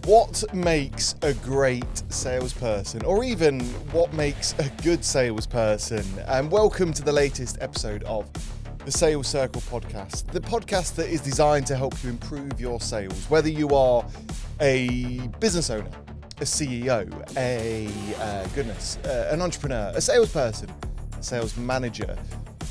What makes a great salesperson, or even what makes a good salesperson? And welcome to the latest episode of the Sales Circle podcast, the podcast that is designed to help you improve your sales, whether you are a business owner, a CEO, an entrepreneur, a salesperson, a sales manager.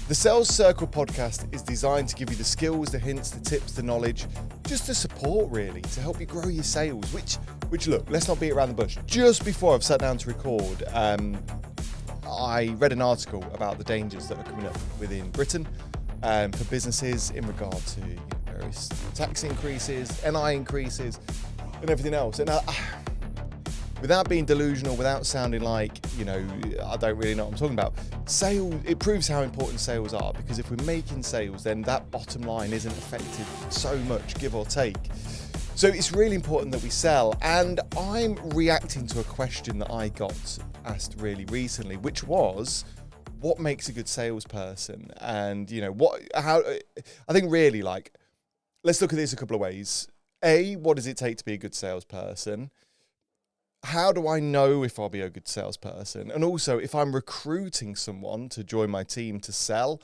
The Sales Circle podcast is designed to give you the skills, the hints, the tips, the knowledge, just the support really, to help you grow your sales, which look, let's not beat around the bush. Just before I've sat down to record, I read an article about the dangers that are coming up within Britain for businesses in regard to various tax increases, NI increases, and everything else. And without being delusional, without sounding like, I don't really know what I'm talking about, sales, it proves how important sales are, because if we're making sales, then that bottom line isn't affected so much, give or take. So it's really important that we sell. And I'm reacting to a question that I got asked really recently, which was, what makes a good salesperson? And, I think really, let's look at this a couple of ways. A, what does it take to be a good salesperson? How do I know if I'll be a good salesperson? And also, if I'm recruiting someone to join my team to sell,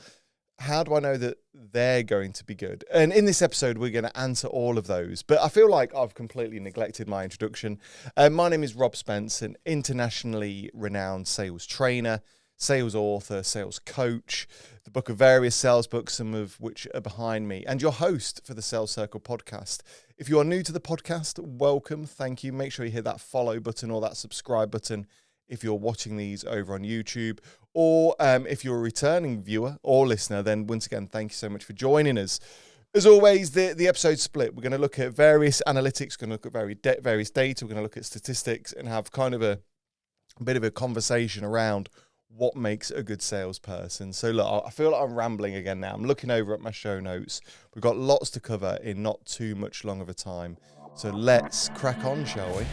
how do I know that they're going to be good? And in this episode, we're going to answer all of those. But I feel like I've completely neglected my introduction. My name is Rob Spence, an internationally renowned sales trainer, sales author, sales coach, the book of various sales books, some of which are behind me, and your host for the Sales Circle podcast. If you are new to the podcast, welcome, thank you. Make sure you hit that follow button or that subscribe button if you're watching these over on YouTube, or if you're a returning viewer or listener, then once again, thank you so much for joining us. As always, the episode's split. We're going to look at various analytics, we're going to look at various data, we're going to look at statistics and have kind of a bit of a conversation around what makes a good salesperson. So look, I feel like I'm rambling again now. I'm looking over at my show notes. We've got lots to cover in not too much long of a time. So let's crack on, shall we?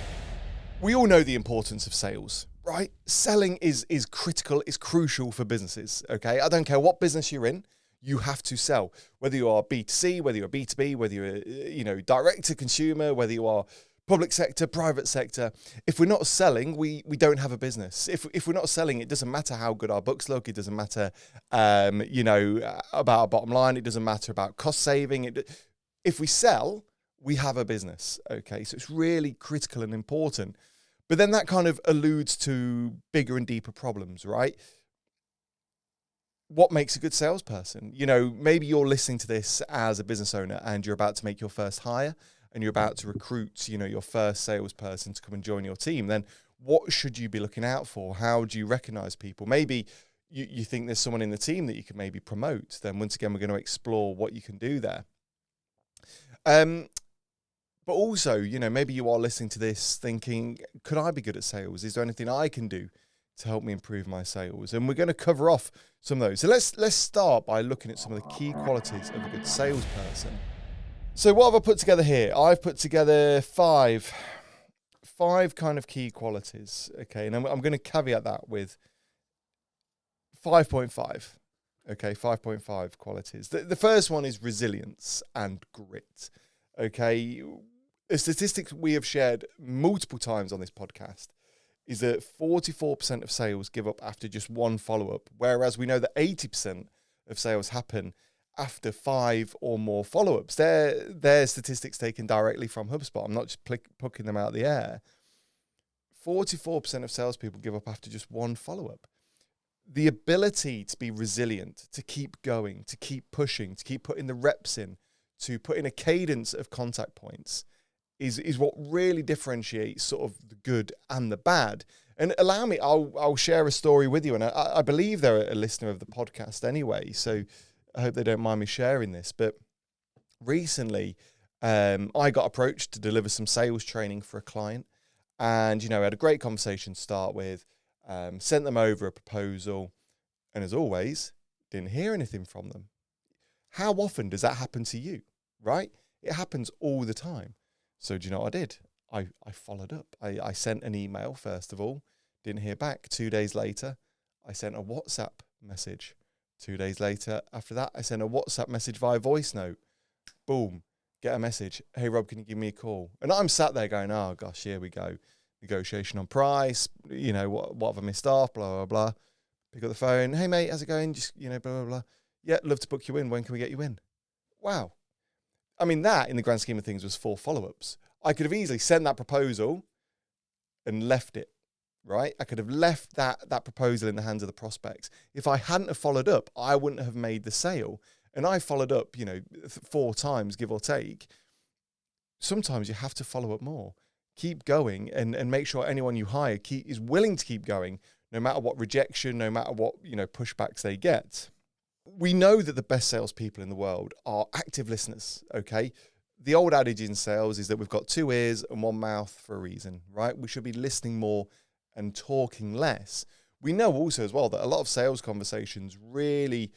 We all know the importance of sales, right? Selling is critical, is crucial for businesses, okay? I don't care what business you're in, you have to sell. Whether you are B2C, whether you're B2B, whether you're direct to consumer, whether you are public sector, private sector. If we're not selling, we don't have a business. If we're not selling, it doesn't matter how good our books look. It doesn't matter, about our bottom line. It doesn't matter about cost saving. If we sell, we have a business. Okay, so it's really critical and important. But then that kind of alludes to bigger and deeper problems, right? What makes a good salesperson? Maybe you're listening to this as a business owner and you're about to make your first hire, and you're about to recruit, your first salesperson to come and join your team. Then what should you be looking out for? How do you recognize people? Maybe you think there's someone in the team that you could maybe promote. Then once again, we're going to explore what you can do there. But also, maybe you are listening to this thinking, could I be good at sales? Is there anything I can do to help me improve my sales? And we're going to cover off some of those. So let's start by looking at some of the key qualities of a good salesperson. So what have I put together here? I've put together five kind of key qualities, okay? And I'm going to caveat that with 5.5, okay? 5.5 qualities. The first one is resilience and grit, okay? A statistic we have shared multiple times on this podcast is that 44% of sales give up after just one follow-up, whereas we know that 80% of sales happen after 5 or more follow-ups. They're statistics taken directly from HubSpot. I'm not just plucking them out of the air. 44% of salespeople give up after just one follow-up. The ability to be resilient, to keep going, to keep pushing, to keep putting the reps in, to put in a cadence of contact points is what really differentiates sort of the good and the bad. And allow me, I'll share a story with you. And I believe they're a listener of the podcast anyway, so I hope they don't mind me sharing this, but recently I got approached to deliver some sales training for a client, and, I had a great conversation to start with, sent them over a proposal, and as always, didn't hear anything from them. How often does that happen to you, right? It happens all the time. So do you know what I did? I followed up. I sent an email, first of all, didn't hear back. 2 days later, I sent a WhatsApp message. 2 days later, after that, I sent a WhatsApp message via voice note. Boom. get a message, hey, Rob, can you give me a call? And I'm sat there going, oh, gosh, here we go. Negotiation on price, what have I missed off, blah, blah, blah. Pick up the phone, hey, mate, how's it going? Just, blah, blah, blah. Yeah, love to book you in. When can we get you in? Wow. I mean, that, in the grand scheme of things, was 4 follow-ups. I could have easily sent that proposal and left it, right? I could have left that proposal in the hands of the prospects. If I hadn't have followed up, I wouldn't have made the sale. And I followed up, 4 times, give or take. Sometimes you have to follow up more. Keep going and make sure anyone you hire is willing to keep going, no matter what rejection, no matter what, pushbacks they get. We know that the best salespeople in the world are active listeners, okay? The old adage in sales is that we've got 2 ears and 1 mouth for a reason, right? We should be listening more and talking less. We know also as well that a lot of sales conversations really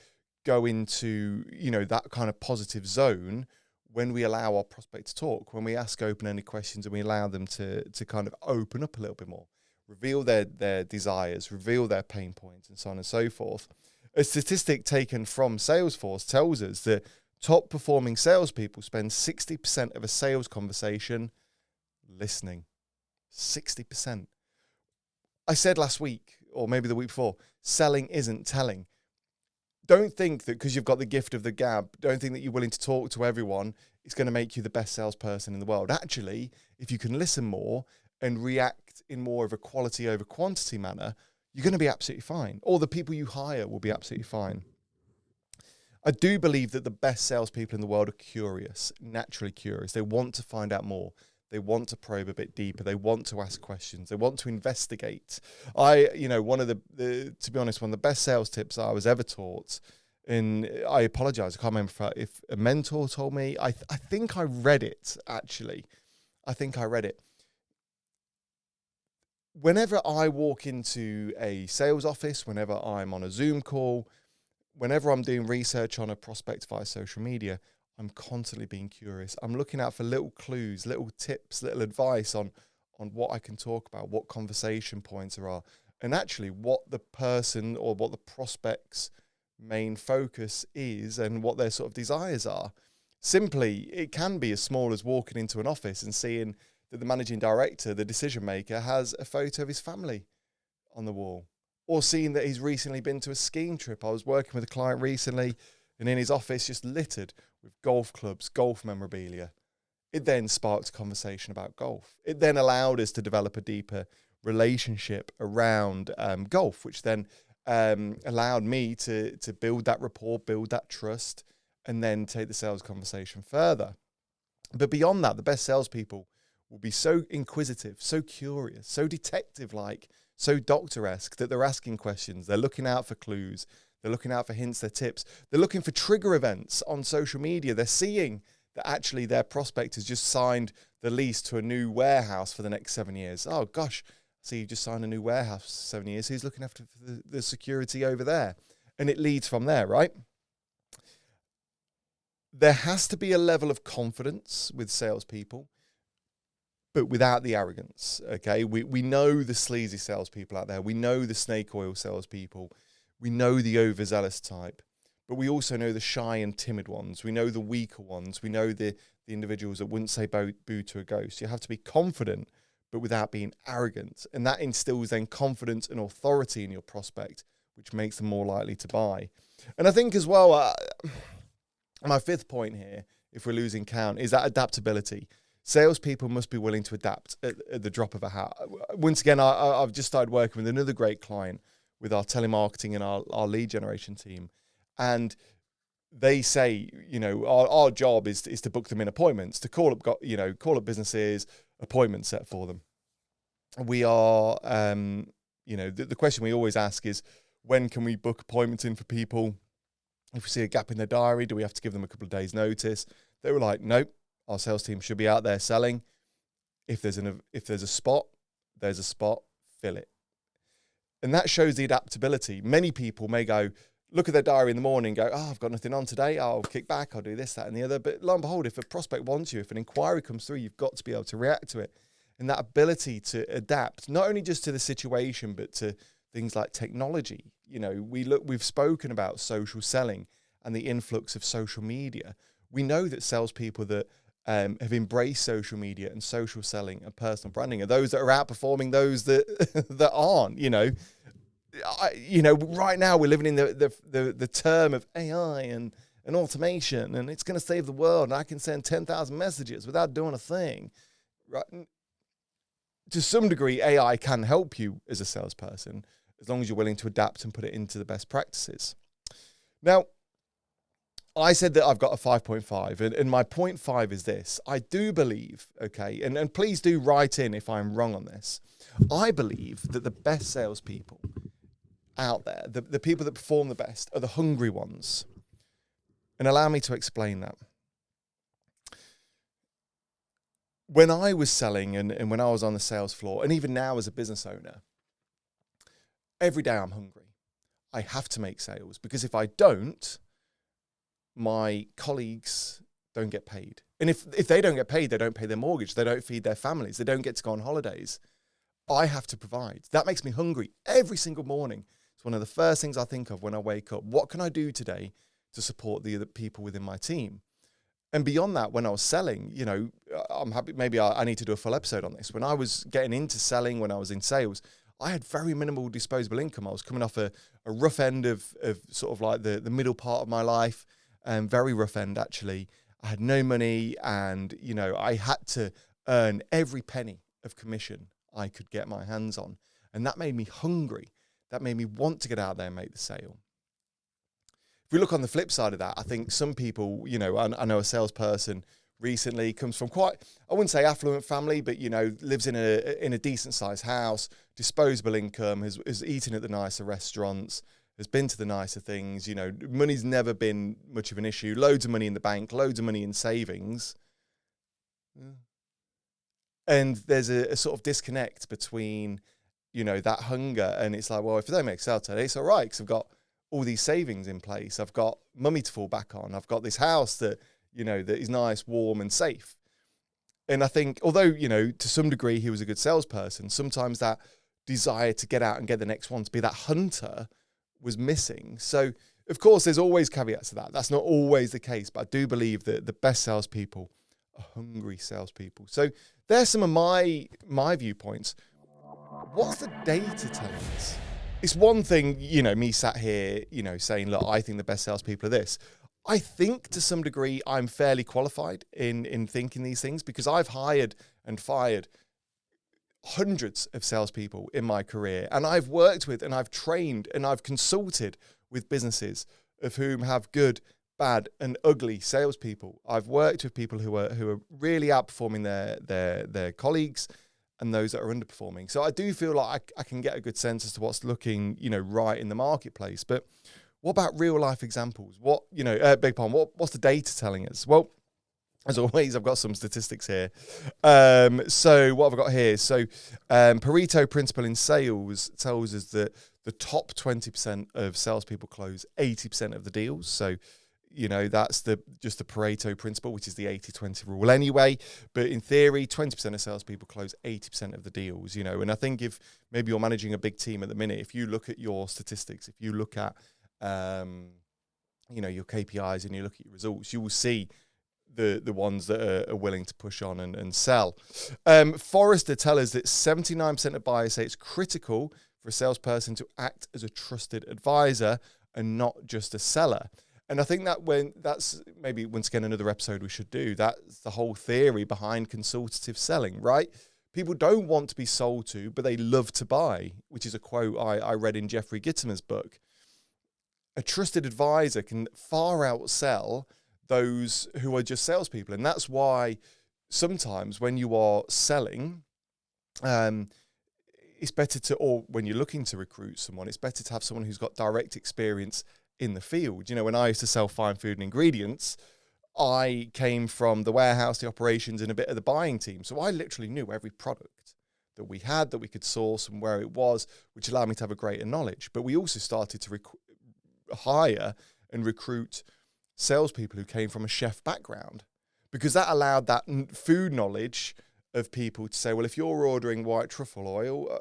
go into, that kind of positive zone when we allow our prospect to talk, when we ask open-ended questions and we allow them to kind of open up a little bit more, reveal their desires, reveal their pain points, and so on and so forth. A statistic taken from Salesforce tells us that top-performing salespeople spend 60% of a sales conversation listening. 60%. I said last week, or maybe the week before, selling isn't telling. Don't think that because you've got the gift of the gab, don't think that you're willing to talk to everyone, it's going to make you the best salesperson in the world. Actually, if you can listen more and react in more of a quality over quantity manner, you're going to be absolutely fine. Or the people you hire will be absolutely fine. I do believe that the best salespeople in the world are curious, naturally curious. They want to find out more. They want to probe a bit deeper. They want to ask questions. They want to investigate. One of to be honest, one of the best sales tips I was ever taught, and I apologize, I can't remember if a mentor told me. I think I read it, actually. I think I read it. Whenever I walk into a sales office, whenever I'm on a Zoom call, whenever I'm doing research on a prospect via social media, I'm constantly being curious. I'm looking out for little clues, little tips, little advice on what I can talk about, what conversation points there are, and actually what the person or what the prospect's main focus is and what their sort of desires are. Simply, it can be as small as walking into an office and seeing that the managing director, the decision maker, has a photo of his family on the wall, or seeing that he's recently been to a skiing trip. I was working with a client recently, and in his office just littered with golf clubs, golf memorabilia. It then sparked a conversation about golf. It then allowed us to develop a deeper relationship around golf, which then allowed me to build that rapport, build that trust, and then take the sales conversation further. But beyond that, the best salespeople will be so inquisitive, so curious, so detective-like, so doctor-esque that they're asking questions. They're looking out for clues. They're looking out for hints, their tips. They're looking for trigger events on social media. They're seeing that actually their prospect has just signed the lease to a new warehouse for the next 7 years. Oh, gosh, see, you just signed a new warehouse for 7 years. Who's looking after the security over there? And it leads from there, right? There has to be a level of confidence with salespeople, but without the arrogance, okay? We know the sleazy salespeople out there. We know the snake oil salespeople. We know the overzealous type, but we also know the shy and timid ones. We know the weaker ones. We know the individuals that wouldn't say boo to a ghost. You have to be confident, but without being arrogant. And that instills then confidence and authority in your prospect, which makes them more likely to buy. And I think as well, my 5th point here, if we're losing count, is that adaptability. Salespeople must be willing to adapt at the drop of a hat. Once again, I've just started working with another great client with our telemarketing and our lead generation team. And they say, our job is to book them in appointments, to call up businesses, appointments set for them. We are, the question we always ask is, when can we book appointments in for people? If we see a gap in their diary, do we have to give them a couple of days notice? They were like, nope, our sales team should be out there selling. If there's a spot, there's a spot, fill it. And that shows the adaptability. Many people may go, look at their diary in the morning, go, oh, I've got nothing on today. I'll kick back. I'll do this, that, and the other. But lo and behold, if a prospect wants you, if an inquiry comes through, you've got to be able to react to it. And that ability to adapt, not only just to the situation, but to things like technology. We've spoken about social selling and the influx of social media. We know that salespeople that have embraced social media and social selling and personal branding, and those that are outperforming those that that aren't. Right now we're living in the term of AI and automation, and it's going to save the world, and I can send 10,000 messages without doing a thing. Right? To some degree, AI can help you as a salesperson as long as you're willing to adapt and put it into the best practices. Now, I said that I've got a 5.5, and my 0.5 is this. I do believe, okay, and please do write in if I'm wrong on this. I believe that the best salespeople out there, the people that perform the best, are the hungry ones. And allow me to explain that. When I was selling and when I was on the sales floor, and even now as a business owner, every day I'm hungry. I have to make sales, because if I don't, my colleagues don't get paid. And if they don't get paid, they don't pay their mortgage, they don't feed their families, they don't get to go on holidays. I have to provide. That makes me hungry every single morning. It's one of the first things I think of when I wake up. What can I do today to support the other people within my team? And beyond that, when I was selling, I'm happy, maybe I need to do a full episode on this. When I was getting into selling, when I was in sales, I had very minimal disposable income. I was coming off a rough end of sort of like the middle part of my life, very rough end actually. I had no money, and I had to earn every penny of commission I could get my hands on, and that made me hungry. That made me want to get out there and make the sale. If we look on the flip side of that, I think some people, I know a salesperson recently comes from quite, I wouldn't say affluent family, but lives in a decent sized house, disposable income, has eaten at the nicer restaurants, has been to the nicer things. Money's never been much of an issue. Loads of money in the bank, loads of money in savings. Yeah. And there's a sort of disconnect between, that hunger, and it's like, well, if I don't make sale today, it's all right, because I've got all these savings in place. I've got mummy to fall back on. I've got this house that is nice, warm, and safe. And I think, although, to some degree he was a good salesperson, sometimes that desire to get out and get the next one, to be that hunter, was missing. So, of course, there's always caveats to that. That's not always the case, but I do believe that the best salespeople are hungry salespeople. So there's some of my viewpoints. What's the data telling us? It's one thing, me sat here, saying, look, I think the best salespeople are this. I think to some degree I'm fairly qualified in thinking these things, because I've hired and fired hundreds of salespeople in my career, and I've worked with and I've trained and I've consulted with businesses of whom have good, bad, and ugly salespeople. I've worked with people who are really outperforming their colleagues, and those that are underperforming. So I do feel like I can get a good sense as to what's looking, right in the marketplace. But what about real life examples? What's the data telling us? Well, as always, I've got some statistics here. So what have I got here? So Pareto principle in sales tells us that the top 20% of salespeople close 80% of the deals. So that's just the Pareto principle, which is the 80-20 rule anyway. But in theory, 20% of salespeople close 80% of the deals, And I think if maybe you're managing a big team at the minute, if you look at your statistics, if you look at, your KPIs and you look at your results, you will see the ones that are willing to push on and sell. Forrester tell us that 79% of buyers say it's critical for a salesperson to act as a trusted advisor and not just a seller. And I think that's maybe once again another episode we should do. That's the whole theory behind consultative selling, right? People don't want to be sold to, but they love to buy, which is a quote I read in Jeffrey Gitomer's book. A trusted advisor can far outsell those who are just salespeople. And that's why sometimes when you are selling, it's better or when you're looking to recruit someone, it's better to have someone who's got direct experience in the field. When I used to sell fine food and ingredients, I came from the warehouse, the operations, and a bit of the buying team. So I literally knew every product that we had, that we could source, and where it was, which allowed me to have a greater knowledge. But we also started to hire and recruit salespeople who came from a chef background, because that allowed that food knowledge of people to say, well, if you're ordering white truffle oil,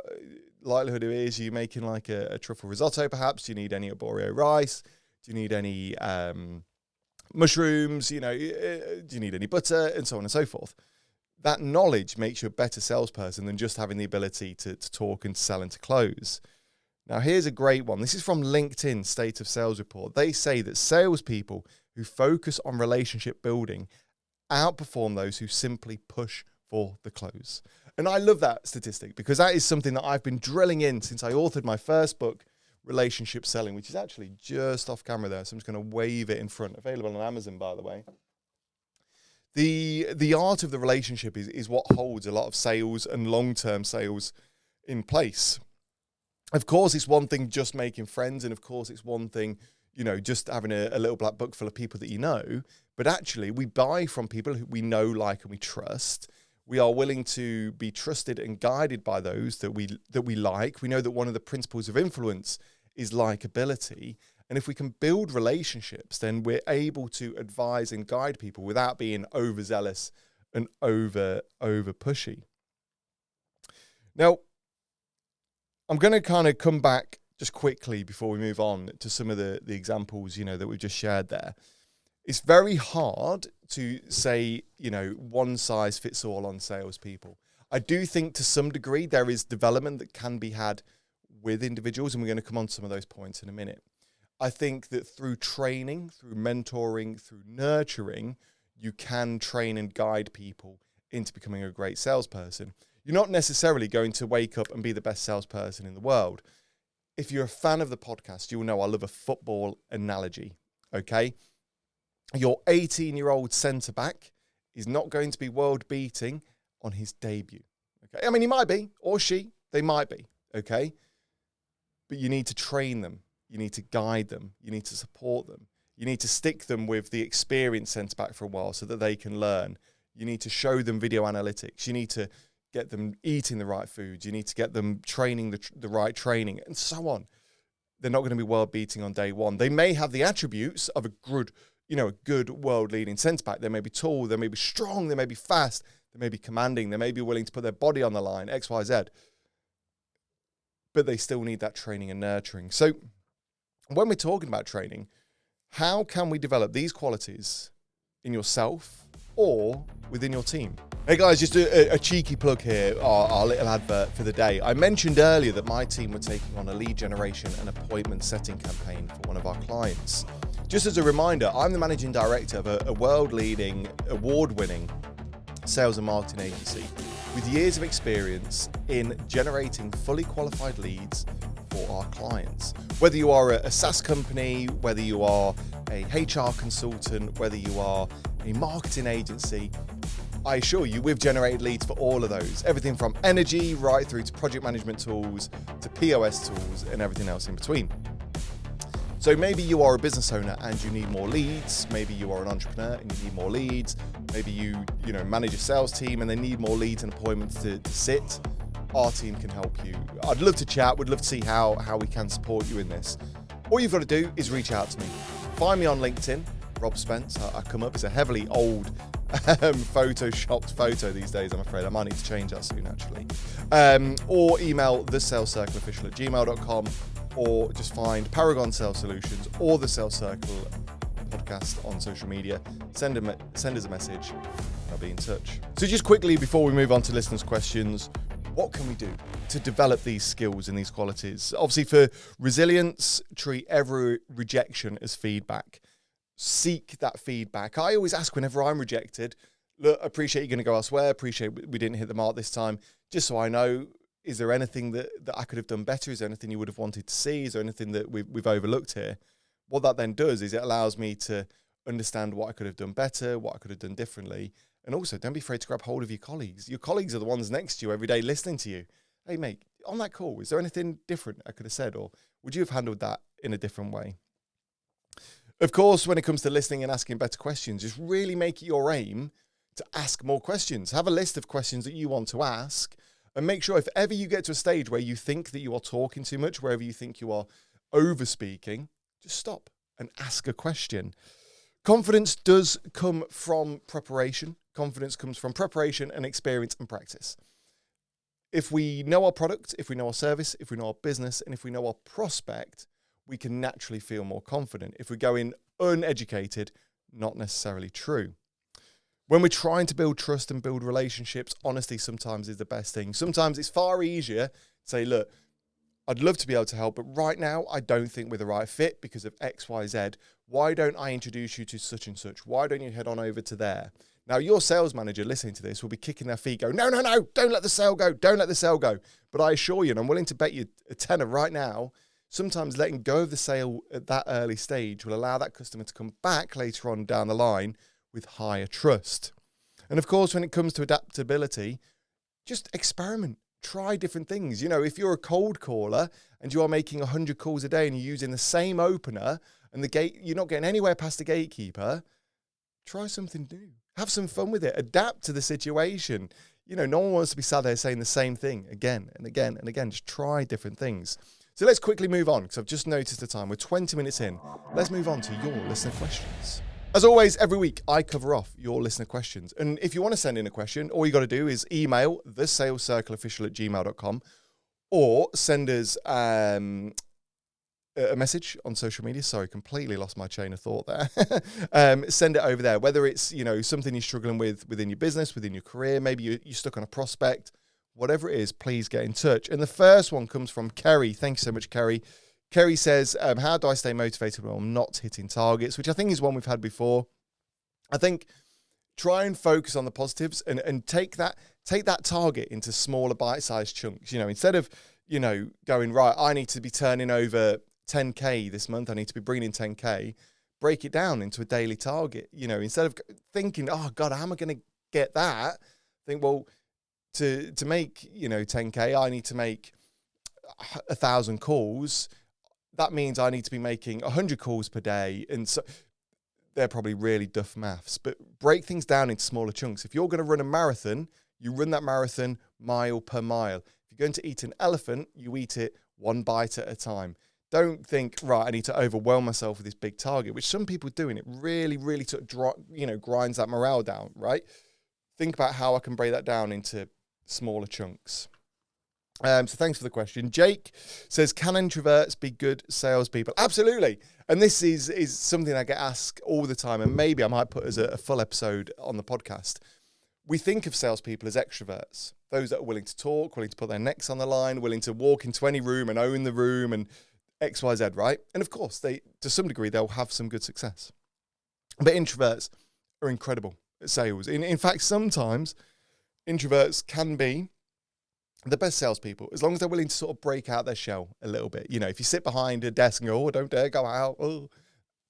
likelihood is you're making like a truffle risotto perhaps. Do you need any arborio rice? Do you need any mushrooms, do you need any butter, and so on and so forth. That knowledge makes you a better salesperson than just having the ability to talk and sell and to close. Now, here's a great one. This is from LinkedIn State of Sales Report. They say that salespeople who focus on relationship building outperform those who simply push for the close. And I love that statistic because that is something that I've been drilling in since I authored my first book, Relationship Selling, which is actually just off camera there. So I'm just going to wave it in front. Available on Amazon, by the way. The art of the relationship is what holds a lot of sales and long-term sales in place. Of course, it's one thing just making friends, and of course, it's one thing, just having a little black book full of people that you know. But actually, we buy from people who we know, like, and we trust. We are willing to be trusted and guided by those that we like. We know that one of the principles of influence is likability. And if we can build relationships, then we're able to advise and guide people without being overzealous and over pushy. Now, I'm going to kind of come back just quickly before we move on to some of the examples, that we've just shared there. It's very hard to say, one size fits all on salespeople. I do think to some degree there is development that can be had with individuals, and we're going to come on to some of those points in a minute. I think that through training, through mentoring, through nurturing, you can train and guide people into becoming a great salesperson. You're not necessarily going to wake up and be the best salesperson in the world. If you're a fan of the podcast, you'll know I love a football analogy, okay? Your 18-year-old centre-back is not going to be world-beating on his debut, okay? I mean, he might be, or she, they might be, okay? But you need to train them. You need to guide them. You need to support them. You need to stick them with the experienced centre-back for a while so that they can learn. You need to show them video analytics. You need to get them eating the right foods. You need to get them training the right training, and so on. They're not going to be world-beating on day one. They may have the attributes of a good world-leading centre-back. They may be tall. They may be strong. They may be fast. They may be commanding. They may be willing to put their body on the line, X, Y, Z. But they still need that training and nurturing. So when we're talking about training, how can we develop these qualities in yourself or within your team? Hey guys, just a cheeky plug here, our little advert for the day. I mentioned earlier that my team were taking on a lead generation and appointment setting campaign for one of our clients. Just as a reminder, I'm the managing director of a world-leading, award-winning sales and marketing agency with years of experience in generating fully qualified leads for our clients. Whether you are a SaaS company, whether you are a HR consultant, whether you are a marketing agency, I assure you we've generated leads for all of those. Everything from energy right through to project management tools to POS tools and everything else in between. So maybe you are a business owner and you need more leads. Maybe you are an entrepreneur and you need more leads. Maybe you manage a sales team and they need more leads and appointments to sit. Our team can help you. I'd love to chat. We'd love to see how we can support you in this. All you've got to do is reach out to me. Find me on LinkedIn, Rob Spence. I come up as a heavily old photoshopped photo these days, I'm afraid. I might need to change that soon, actually. Or email thesalescircleofficial@gmail.com, or just find Paragon Sales Solutions or the Sales Circle podcast on social media. Send us a message. I'll be in touch. So just quickly before we move on to listeners' questions, what can we do to develop these skills and these qualities? Obviously, for resilience, treat every rejection as feedback. Seek that feedback. I always ask whenever I'm rejected, look, appreciate you're going to go elsewhere. Appreciate we didn't hit the mark this time. Just so I know, is there anything that I could have done better? Is there anything you would have wanted to see? Is there anything that we've overlooked here? What that then does is it allows me to understand what I could have done better, what I could have done differently. And also, don't be afraid to grab hold of your colleagues. Your colleagues are the ones next to you every day listening to you. Hey, mate, on that call, is there anything different I could have said? Or would you have handled that in a different way? Of course, when it comes to listening and asking better questions, just really make it your aim to ask more questions. Have a list of questions that you want to ask, and make sure if ever you get to a stage where you think that you are talking too much, wherever you think you are over speaking, just stop and ask a question. Confidence does come from preparation. Confidence comes from preparation and experience and practice. If we know our product, if we know our service, if we know our business, and if we know our prospect, we can naturally feel more confident. If we go in uneducated, not necessarily true. When we're trying to build trust and build relationships, honesty sometimes is the best thing. Sometimes it's far easier to say, look, I'd love to be able to help, but right now I don't think we're the right fit because of X, Y, Z. Why don't I introduce you to such and such? Why don't you head on over to there? Now, your sales manager listening to this will be kicking their feet, go, no, don't let the sale go. Don't let the sale go. But I assure you, and I'm willing to bet you a tenner right now, sometimes letting go of the sale at that early stage will allow that customer to come back later on down the line with higher trust. And of course, when it comes to adaptability, just experiment. Try different things. You know, if you're a cold caller and you are making 100 calls a day and you're using the same opener and you're not getting anywhere past the gatekeeper, try something new. Have some fun with it. Adapt to the situation. You know, no one wants to be sat there saying the same thing again and again and again. Just try different things. So let's quickly move on because I've just noticed the time. We're 20 minutes in. Let's move on to your listener questions. As always, every week I cover off your listener questions. And if you want to send in a question, all you got to do is email thesalescircleofficial@gmail.com or send us a message on social media. Sorry, completely lost my chain of thought there. Send it over there, whether it's, you know, something you're struggling with within your business, within your career, maybe you're stuck on a prospect, whatever it is, please get in touch. And the first one comes from Kerry. Thank you so much, Kerry. Kerry says, how do I stay motivated when I'm not hitting targets? Which I think is one we've had before. I think try and focus on the positives and take that target into smaller bite-sized chunks. You know, instead of, you know, going, right, I need to be turning over 10K this month, I need to be bringing in 10K, break it down into a daily target. You know, instead of thinking, oh God, how am I going to get that? Think, well, to make, you know, 10K, I need to make 1,000 calls. That means I need to be making 100 calls per day. And so they're probably really duff maths, but break things down into smaller chunks. If you're going to run a marathon, you run that marathon mile per mile. If you're going to eat an elephant, you eat it one bite at a time. Don't think, right, I need to overwhelm myself with this big target, which some people do, and it really, really grinds that morale down, right? Think about how I can break that down into smaller chunks. So thanks for the question. Jake says, can introverts be good salespeople? Absolutely. And this is something I get asked all the time, and maybe I might put as a full episode on the podcast. We think of salespeople as extroverts, those that are willing to talk, willing to put their necks on the line, willing to walk into any room and own the room and X, Y, Z, right? And of course, to some degree, they'll have some good success. But introverts are incredible at sales. In fact, sometimes introverts can be the best salespeople, as long as they're willing to sort of break out their shell a little bit. You know, if you sit behind a desk and go, oh, don't dare go out, oh,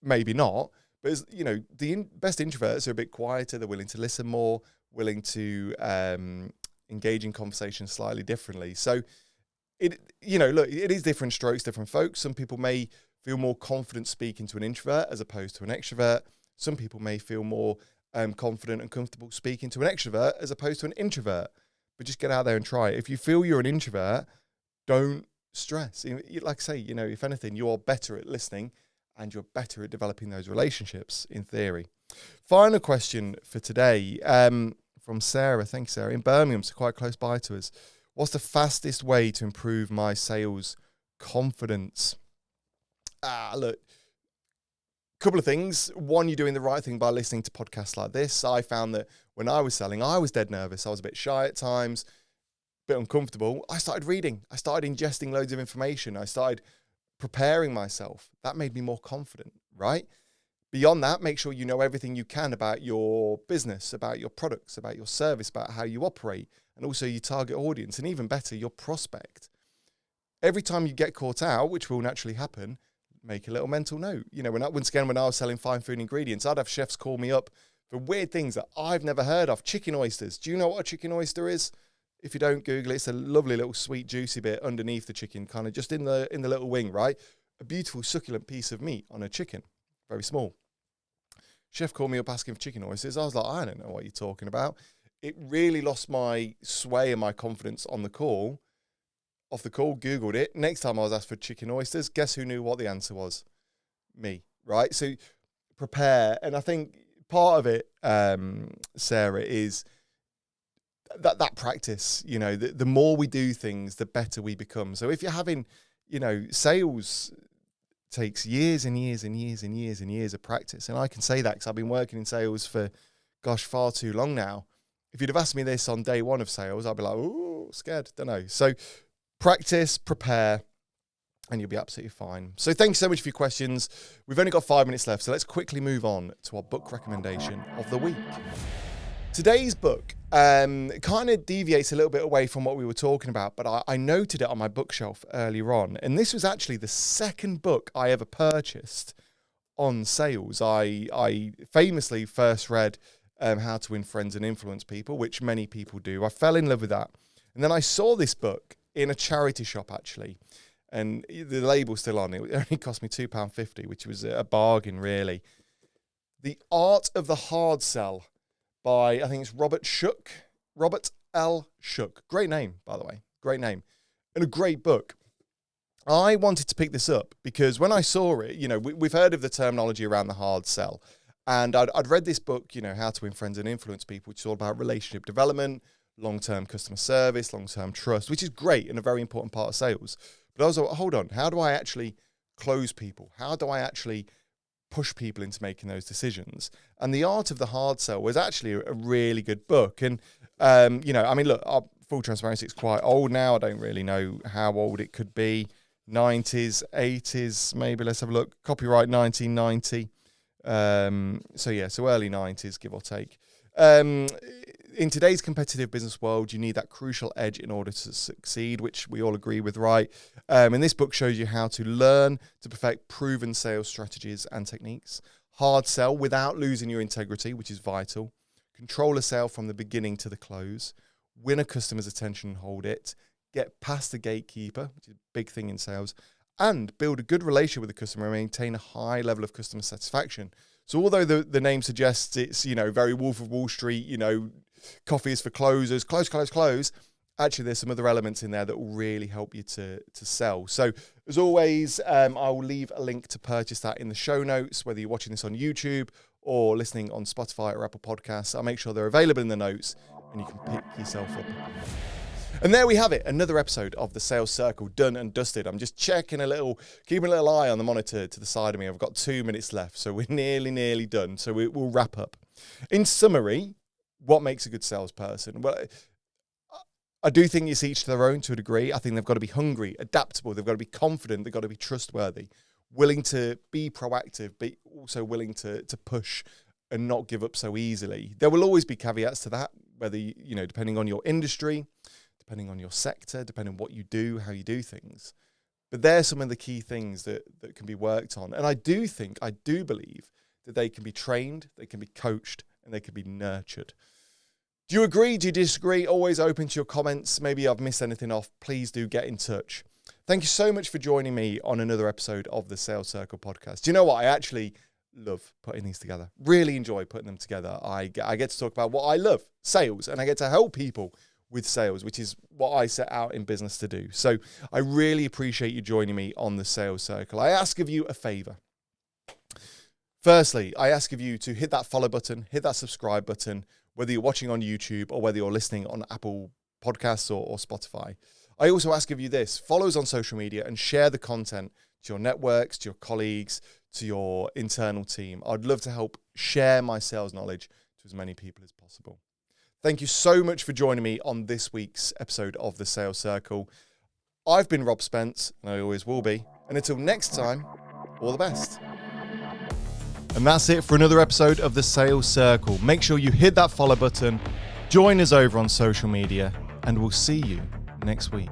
maybe not. But, you know, the best introverts are a bit quieter. They're willing to listen more, willing to engage in conversation slightly differently. So, it is different strokes, different folks. Some people may feel more confident speaking to an introvert as opposed to an extrovert. Some people may feel more confident and comfortable speaking to an extrovert as opposed to an introvert. But just get out there and try it. If you feel you're an introvert, don't stress. Like I say, you know, if anything, you are better at listening and you're better at developing those relationships, in theory. Final question for today from Sarah. Thanks, Sarah. In Birmingham, so quite close by to us. What's the fastest way to improve my sales confidence? Look, couple of things. One, you're doing the right thing by listening to podcasts like this. I found that when I was selling, I was dead nervous. I was a bit shy at times, a bit uncomfortable. I started reading. I started ingesting loads of information. I started preparing myself. That made me more confident, right? Beyond that, make sure you know everything you can about your business, about your products, about your service, about how you operate, and also your target audience, and even better, your prospect. Every time you get caught out, which will naturally happen, make a little mental note. You know, when I was selling fine food ingredients, I'd have chefs call me up for weird things that I've never heard of. Chicken oysters. Do you know what a chicken oyster is? If you don't Google it, it's a lovely little sweet juicy bit underneath the chicken, kind of just in the little wing, right? A beautiful succulent piece of meat on a chicken, very small. Chef called me up asking for chicken oysters. I was like, I don't know what you're talking about. It really lost my sway and my confidence on the call. Off the call, Googled it. Next time I was asked for chicken oysters, guess who knew what the answer was? Me, right? So prepare. And I think part of it, Sarah, is that practice. You know, the more we do things, the better we become. So if you're having, you know, sales takes years and years and years and years and years of practice. And I can say that because I've been working in sales for, far too long now. If you'd have asked me this on day one of sales, I'd be like, oh, scared, don't know. So practice, prepare, and you'll be absolutely fine. So thanks so much for your questions. We've only got 5 minutes left, so let's quickly move on to our book recommendation of the week. Today's book kind of deviates a little bit away from what we were talking about, but I noted it on my bookshelf earlier on. And this was actually the second book I ever purchased on sales. I famously first read How to Win Friends and Influence People, which many people do. I fell in love with that. And then I saw this book in a charity shop, actually. And the label's still on. It only cost me £2.50, which was a bargain, really. The Art of the Hard Sell by, I think it's Robert L. Shook. Great name, by the way. Great name. And a great book. I wanted to pick this up because when I saw it, we've heard of the terminology around the hard sell. And I'd read this book, How to Win Friends and Influence People, which is all about relationship development, long-term customer service, long-term trust, which is great and a very important part of sales. But I was like, hold on, how do I actually close people? How do I actually push people into making those decisions? And The Art of the Hard Sell was actually a really good book. And, look, full transparency, it's quite old now. I don't really know how old it could be. 90s, 80s, maybe. Let's have a look. Copyright 1990. So early 90s, give or take. In today's competitive business world, you need that crucial edge in order to succeed, which we all agree with, right? And this book shows you how to learn to perfect proven sales strategies and techniques. Hard sell without losing your integrity, which is vital. Control a sale from the beginning to the close. Win a customer's attention and hold it. Get past the gatekeeper, which is a big thing in sales. And build a good relationship with the customer and maintain a high level of customer satisfaction. So although the name suggests it's, very Wolf of Wall Street, coffee is for closers, close, actually there's some other elements in there that will really help you to sell. So as always, I will leave a link to purchase that in the show notes, whether you're watching this on YouTube or listening on Spotify or Apple Podcasts. I'll make sure they're available in the notes and you can pick yourself up. And there we have it, another episode of the Sales Circle done and dusted. I'm just keeping a little eye on the monitor to the side of me. I've got 2 minutes left, so we're nearly done. So we'll wrap up. In summary, what makes a good salesperson? Well, I do think it's each to their own to a degree. I think they've got to be hungry, adaptable. They've got to be confident. They've got to be trustworthy, willing to be proactive, but also willing to push and not give up so easily. There will always be caveats to that, whether, depending on your industry, depending on your sector, depending on what you do, how you do things. But they're some of the key things that can be worked on. And I do believe that they can be trained, they can be coached, and they can be nurtured. Do you agree? Do you disagree? Always open to your comments. Maybe I've missed anything off. Please do get in touch. Thank you so much for joining me on another episode of the Sales Circle podcast. Do you know what? I actually love putting these together. Really enjoy putting them together. I get to talk about what I love, sales, and I get to help people with sales, which is what I set out in business to do. So I really appreciate you joining me on the Sales Circle. I ask of you a favor. Firstly, I ask of you to hit that follow button, hit that subscribe button, whether you're watching on YouTube or whether you're listening on Apple Podcasts or Spotify. I also ask of you this: follow us on social media and share the content to your networks, to your colleagues, to your internal team. I'd love to help share my sales knowledge to as many people as possible. Thank you so much for joining me on this week's episode of the Sales Circle. I've been Rob Spence, and I always will be. And until next time, all the best. And that's it for another episode of the Sales Circle. Make sure you hit that follow button, join us over on social media, and we'll see you next week.